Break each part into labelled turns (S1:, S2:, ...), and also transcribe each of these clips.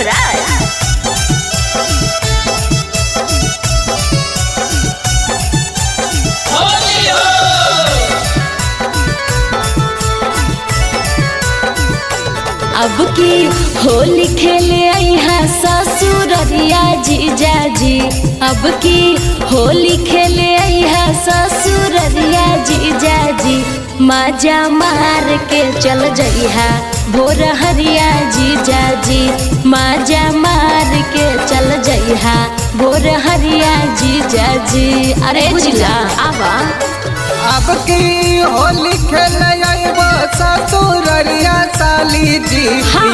S1: राज। अब की होली खेले यहाँ ससुररिया जीजा जी। अब की होली खेले यहाँ ससुररिया जीजा जी। माजा मार के चल जइहा भोर हरिया जीजा जी। माजा मार के चल जइहा भोर हरिया जीजा जी। अरे बुझला आवा
S2: अब की होली खेले ससुररिया साली जी।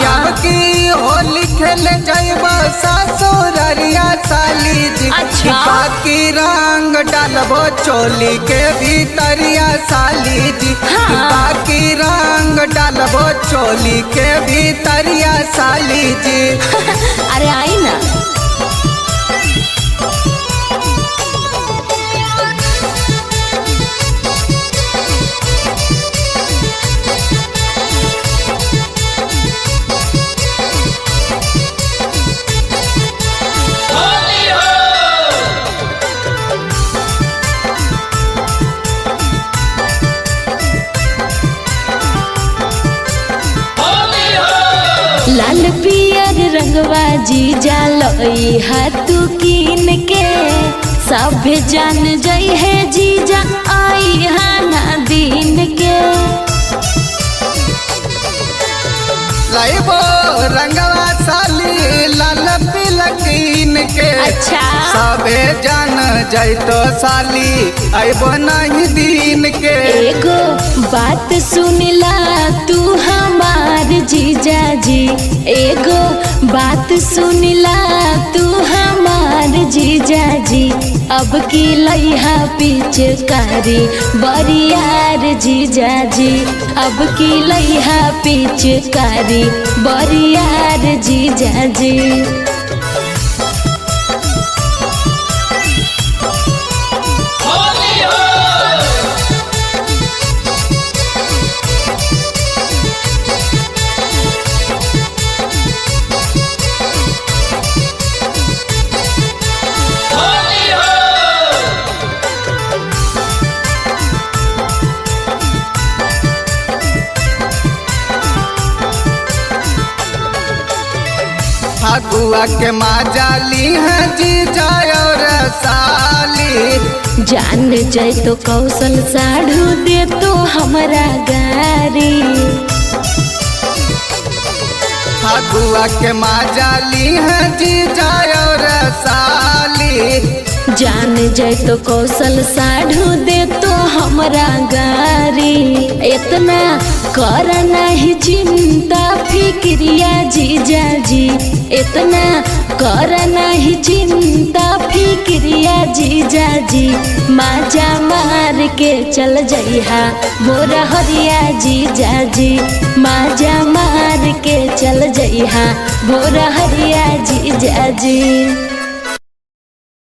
S2: अब की होली खेले जाइब ससुररिया साली जी।
S1: अच्छा।
S2: बाकी रंग डालबो चोली के भीतरिया साली जी। बाकी रंग डालबो चोली के भीतरिया साली जी।
S1: अरे आई ना लाल पियर रंगवा जीजा लई हाथू कीन के। सब जान जई है जीजा आई हाना दिन के।
S2: लाइबो रंगवा साली लाल पिलकीन के।
S1: अच्छा।
S2: सबे जान जैतो साली आइबो नहीं दिन के।
S1: एगो बात सुनिला तू हमार जीजा जी। एगो बात सुनिला तू हमार जीजा जी। अब की लइहा पिचकारी बरियार जीजा जी। अब की लइहा पिचकारी बरियार जीजा जी।
S2: फगुआ के माजाली है जीजा और साली।
S1: जान जाए तो कौशल साढ़ू दे तो हमारा गारी।
S2: फगुआ के माजाली है जीजा और साली।
S1: जान जाए तो कौशल साढ़ू दे तो हमारा गारी। इतना कर नहीं चिंता फिक्रिया जीजा जी। इतना कर नहीं चिंता फिक्रिया जीजा जी। माजा मार के चल जइहा भोर हरिया जीजा जी। माजा मार के चल जइहा भोर हरिया जीजा जी।